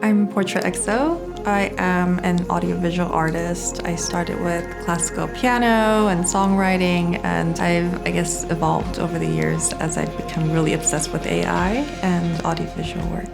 I'm Portrait XO. I am an audiovisual artist. I started with classical piano and songwriting, and I've, evolved over the years as I've become really obsessed with AI and audiovisual work.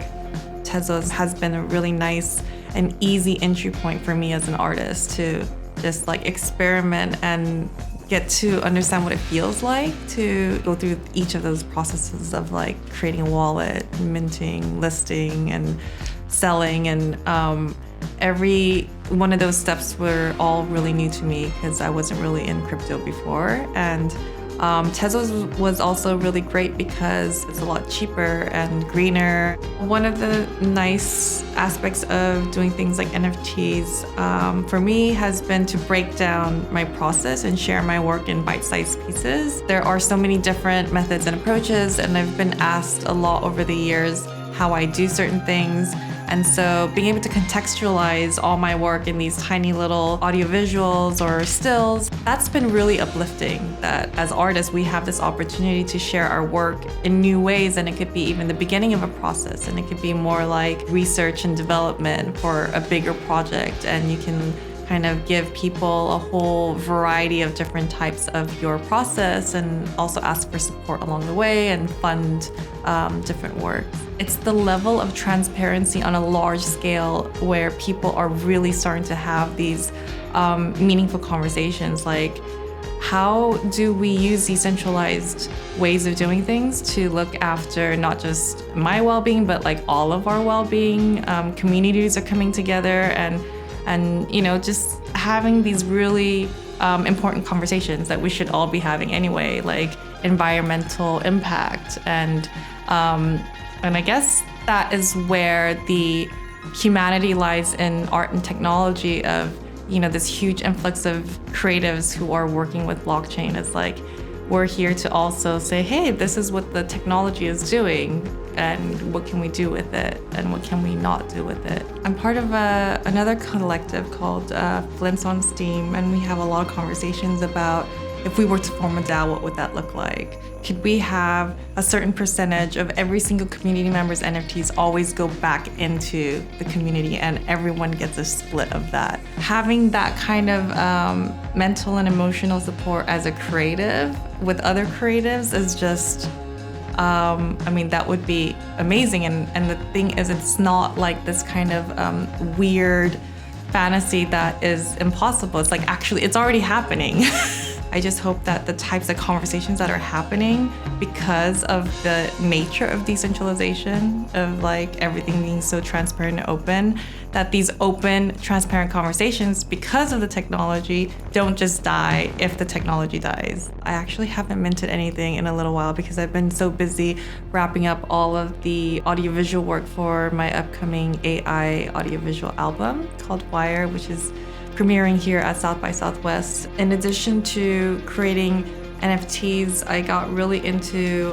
Tezos has been a really nice and easy entry point for me as an artist to just experiment and get to understand what it feels like to go through each of those processes of creating a wallet, minting, listing, and selling. And every one of those steps were all really new to me because I wasn't really in crypto before. And Tezos was also really great because it's a lot cheaper and greener. One of the nice aspects of doing things like NFTs for me has been to break down my process and share my work in bite-sized pieces. There are so many different methods and approaches, and I've been asked a lot over the years how I do certain things. And so being able to contextualize all my work in these tiny little audiovisuals or stills, that's been really uplifting, that as artists, we have this opportunity to share our work in new ways. And it could be even the beginning of a process, and it could be more like research and development for a bigger project. And you can kind of give people a whole variety of different types of your process and also ask for support along the way and fund different work. It's the level of transparency on a large scale where people are really starting to have these meaningful conversations, like how do we use decentralized ways of doing things to look after not just my well-being, but all of our well-being. Communities are coming together and just having these really important conversations that we should all be having anyway, like environmental impact. And I guess that is where the humanity lies in art and technology of, this huge influx of creatives who are working with blockchain. It's we're here to also say, hey, this is what the technology is doing, and what can we do with it, and what can we not do with it. I'm part of another collective called Flints on Steam, and we have a lot of conversations about if we were to form a DAO, what would that look like? Could we have a certain percentage of every single community member's NFTs always go back into the community and everyone gets a split of that? Having that kind of mental and emotional support as a creative with other creatives is just, that would be amazing. And the thing is, it's not like this kind of weird fantasy that is impossible. It's actually, it's already happening. I just hope that the types of conversations that are happening because of the nature of decentralization, of everything being so transparent and open, that these open, transparent conversations, because of the technology, don't just die if the technology dies. I actually haven't minted anything in a little while because I've been so busy wrapping up all of the audiovisual work for my upcoming AI audiovisual album called Wire, which is premiering here at South by Southwest. In addition to creating NFTs, I got really into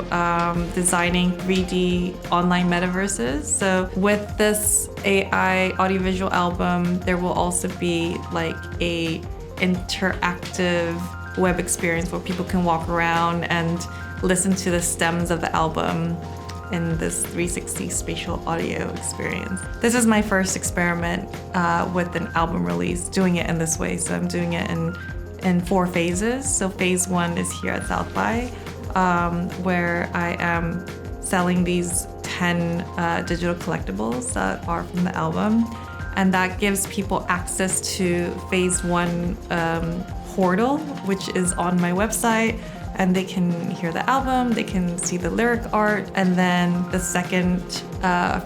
designing 3D online metaverses. So with this AI audiovisual album, there will also be a interactive web experience where people can walk around and listen to the stems of the album in this 360 spatial audio experience. This is my first experiment with an album release, doing it in this way. So I'm doing it in 4 phases. So phase 1 is here at South by, where I am selling these 10 digital collectibles that are from the album. And that gives people access to phase 1 portal, which is on my website. And they can hear the album, they can see the lyric art, and then the second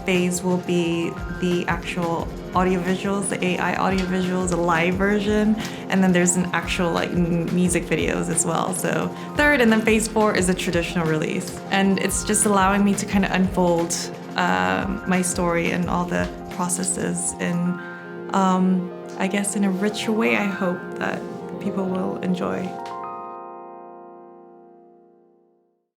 phase will be the actual audiovisuals, the AI audiovisuals, the live version, and then there's an actual music videos as well. So third, and then phase 4 is a traditional release. And it's just allowing me to kind of unfold my story and all the processes in, in a richer way. I hope that people will enjoy.